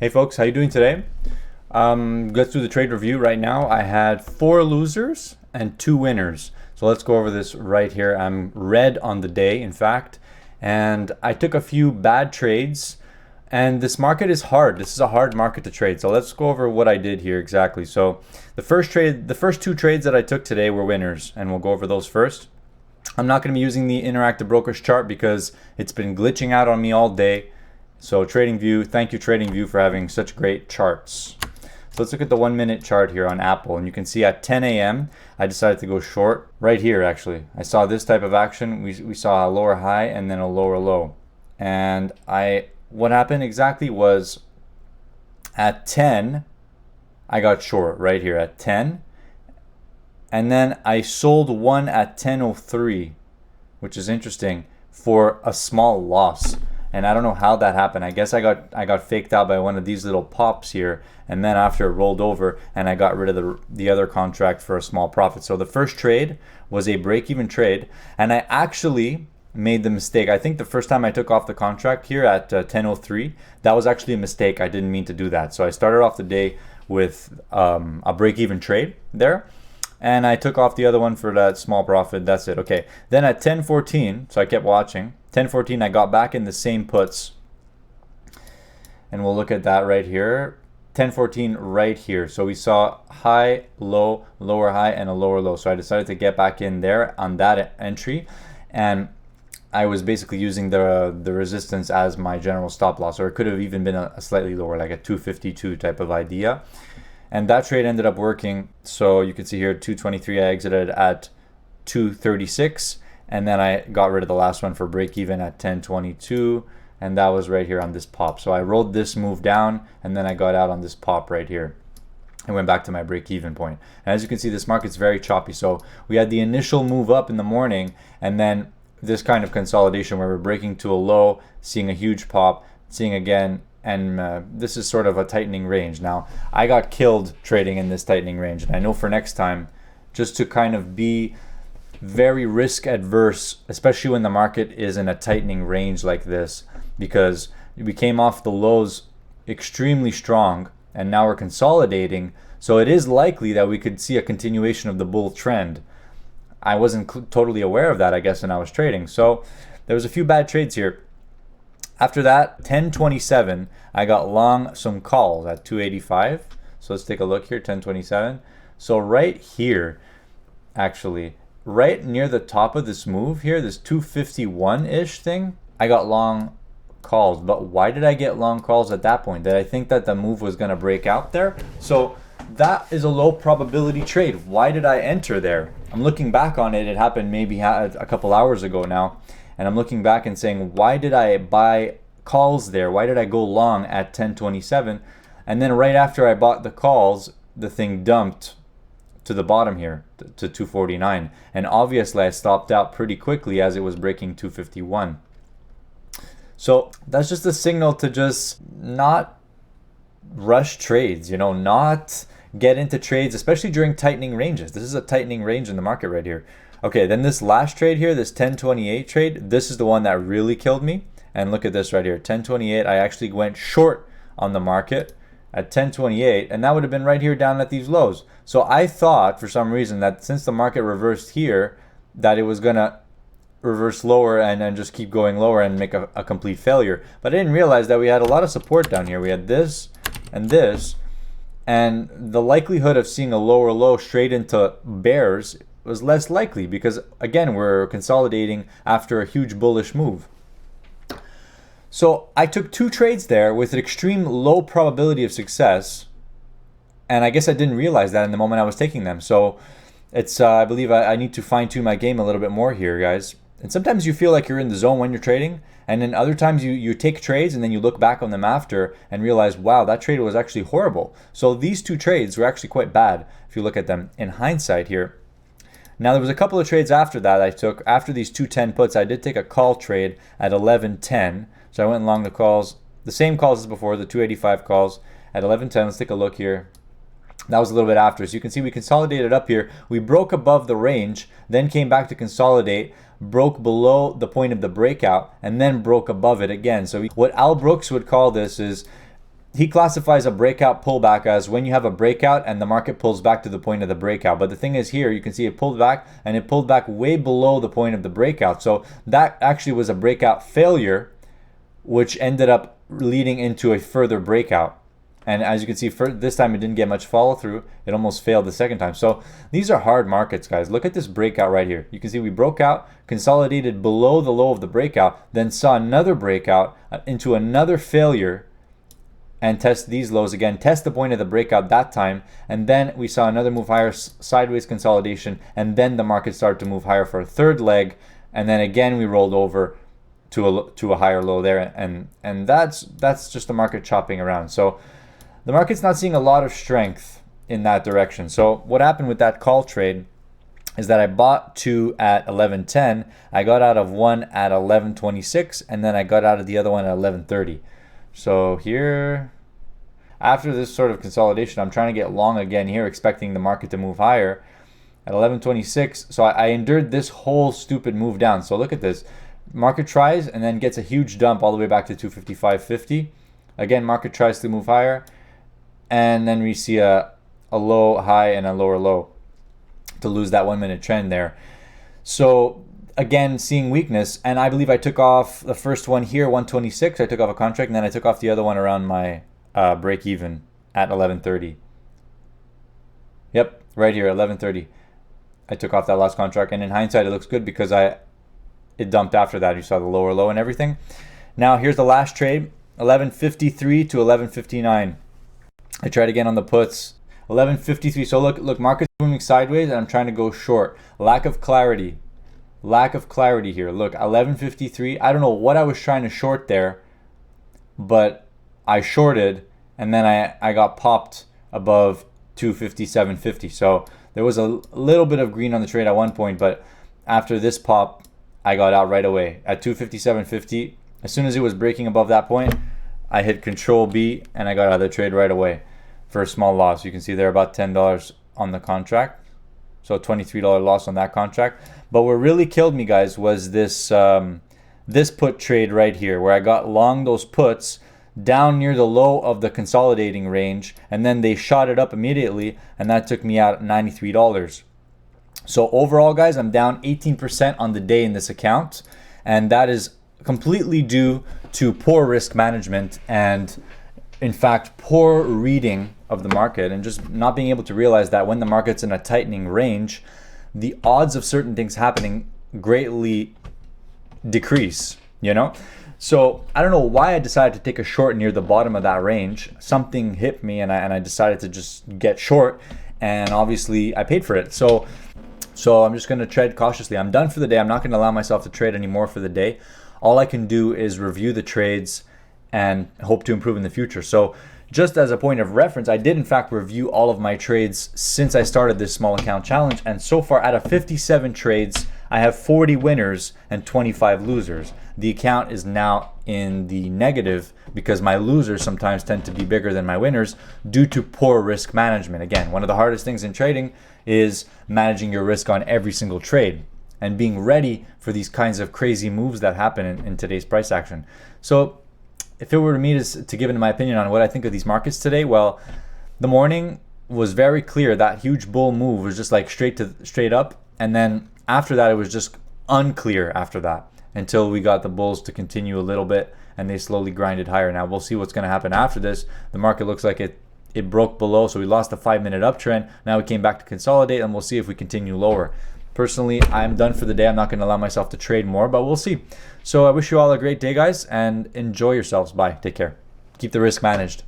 Hey folks, how you doing today? Let's do the trade review right now. I had 4 losers and 2 winners. So let's go over this right here. I'm red on the day, in fact, and I took a few bad trades. And this market is hard. This is a hard market to trade. So let's go over what I did here exactly. So the first 2 trades that I took today were winners, and we'll go over those first. I'm not going to be using the interactive brokers chart because it's been glitching out on me all day. So TradingView, thank you TradingView for having such great charts. So let's look at the 1-minute chart here on Apple, and you can see at 10 a.m. I decided to go short right here. Actually, I saw this type of action. We saw a lower high and then a lower low, and what happened exactly was at 10 I got short right here at 10, and then I sold one at 10:03, which is interesting, for a small loss. And I don't know how that happened. I guess I got faked out by one of these little pops here, and then after it rolled over, and I got rid of the other contract for a small profit. So the first trade was a break-even trade, and I actually made the mistake. I think the first time I took off the contract here at 10:03, that was actually a mistake. I didn't mean to do that. So I started off the day with a break-even trade there, and I took off the other one for that small profit. That's it. Okay. Then at 10:14, so I kept watching. 10:14, I got back in the same puts, and we'll look at that right here. 10:14 right here. So we saw high, low, lower high, and a lower low. So I decided to get back in there on that entry, and I was basically using the resistance as my general stop loss, or it could have even been a slightly lower, like a 252 type of idea. And that trade ended up working. So you can see here 223, I exited at 236, and then I got rid of the last one for break even at 1022, and that was right here on this pop. So I rolled this move down, and then I got out on this pop right here and went back to my break even point. And as you can see, this market's very choppy. So we had the initial move up in the morning, and then this kind of consolidation where we're breaking to a low, seeing a huge pop, seeing again, and this is sort of a tightening range. Now, I got killed trading in this tightening range, and I know for next time, just to kind of be very risk adverse, especially when the market is in a tightening range like this, because we came off the lows extremely strong, and now we're consolidating. So it is likely that we could see a continuation of the bull trend. I wasn't totally aware of that, I guess, when I was trading. So there was a few bad trades here. After that, 10:27, I got long some calls at 285. So let's take a look here, 10:27. So right here, actually, right near the top of this move here, this 251-ish thing, I got long calls. But why did I get long calls at that point? Did I think that the move was going to break out there? So that is a low probability trade. Why did I enter there? I'm looking back on it. It happened maybe a couple hours ago now. And I'm looking back and saying, why did I buy calls there? Why did I go long at 10:27? And then right after I bought the calls, the thing dumped to the bottom here to 249. And obviously I stopped out pretty quickly as it was breaking 251. So that's just a signal to just not rush trades, not get into trades, especially during tightening ranges. This is a tightening range in the market right here. Okay, then this last trade here, this 1028 trade, this is the one that really killed me. And look at this right here, 1028, I actually went short on the market at 1028, and that would have been right here down at these lows. So I thought for some reason that since the market reversed here, that it was gonna reverse lower and just keep going lower and make a complete failure. But I didn't realize that we had a lot of support down here. We had this and this, and the likelihood of seeing a lower low straight into bears was less likely because, again, we're consolidating after a huge bullish move. So I took 2 trades there with an extreme low probability of success, and I guess I didn't realize that in the moment I was taking them. So it's I believe I need to fine-tune my game a little bit more here, guys. And sometimes you feel like you're in the zone when you're trading, and then other times you take trades and then you look back on them after and realize, wow, that trade was actually horrible. So these 2 trades were actually quite bad if you look at them in hindsight here. Now there was a couple of trades after that I took. After these 210 puts, I did take a call trade at 11:10. So I went along the calls, the same calls as before, the 285 calls at 11:10. Let's take a look here. That was a little bit after. So you can see we consolidated up here. We broke above the range, then came back to consolidate, broke below the point of the breakout, and then broke above it again. So what Al Brooks would call this is he classifies a breakout pullback as when you have a breakout and the market pulls back to the point of the breakout. But the thing is here, you can see it pulled back, and it pulled back way below the point of the breakout. So that actually was a breakout failure, which ended up leading into a further breakout. And as you can see, this time it didn't get much follow through. It almost failed the second time. So these are hard markets, guys. Look at this breakout right here. You can see we broke out, consolidated below the low of the breakout, then saw another breakout into another failure, and test these lows again, test the point of the breakout that time, and then we saw another move higher, sideways consolidation, and then the market started to move higher for a third leg, and then again we rolled over to a higher low there, and that's just the market chopping around. So the market's not seeing a lot of strength in that direction. So what happened with that call trade is that I bought two at 11.10, I got out of one at 11.26, and then I got out of the other one at 11.30. So here, after this sort of consolidation, I'm trying to get long again here, expecting the market to move higher at 11.26. So I endured this whole stupid move down. So look at this. Market tries and then gets a huge dump all the way back to 255.50. Again, market tries to move higher, and then we see a low high and a lower low to lose that 1 minute trend there. So again, seeing weakness, and I believe I took off the first one here, 126. I took off a contract, and then I took off the other one around my break even at 11.30. Yep, right here, 11.30. I took off that last contract, and in hindsight, it looks good because it dumped after that. You saw the lower low and everything. Now here's the last trade, 11.53 to 11.59. I tried again on the puts, 11.53. So look, market's moving sideways, and I'm trying to go short. Lack of clarity here. Look, 11.53. I don't know what I was trying to short there, but I shorted, and then I got popped above 257.50. So there was a little bit of green on the trade at one point, but after this pop, I got out right away at 257.50. As soon as it was breaking above that point, I hit Control B, and I got out of the trade right away for a small loss. You can see there about $10 on the contract. So a $23 loss on that contract. But what really killed me, guys, was this this put trade right here, where I got long those puts down near the low of the consolidating range, and then they shot it up immediately, and that took me out at $93. So overall, guys, I'm down 18% on the day in this account, and that is completely due to poor risk management and, in fact, poor reading of the market, and just not being able to realize that when the market's in a tightening range, the odds of certain things happening greatly decrease, you know? So I don't know why I decided to take a short near the bottom of that range. Something hit me, and I decided to just get short, and obviously I paid for it. So I'm just going to tread cautiously. I'm done for the day. I'm not going to allow myself to trade anymore for the day. All I can do is review the trades and hope to improve in the future. So just as a point of reference, I did in fact review all of my trades since I started this small account challenge, and so far out of 57 trades, I have 40 winners and 25 losers. The account is now in the negative because my losers sometimes tend to be bigger than my winners due to poor risk management. Again, one of the hardest things in trading is managing your risk on every single trade and being ready for these kinds of crazy moves that happen in today's price action. So if it were to me to give my opinion on what I think of these markets today, well, the morning was very clear. That huge bull move was just like straight up, and then after that it was just unclear after that until we got the bulls to continue a little bit, and they slowly grinded higher. Now we'll see what's going to happen after this. The market looks like it broke below, so we lost the 5-minute uptrend. Now we came back to consolidate, and we'll see if we continue lower. Personally, I'm done for the day. I'm not going to allow myself to trade more, but we'll see. So I wish you all a great day, guys, and enjoy yourselves. Bye. Take care. Keep the risk managed.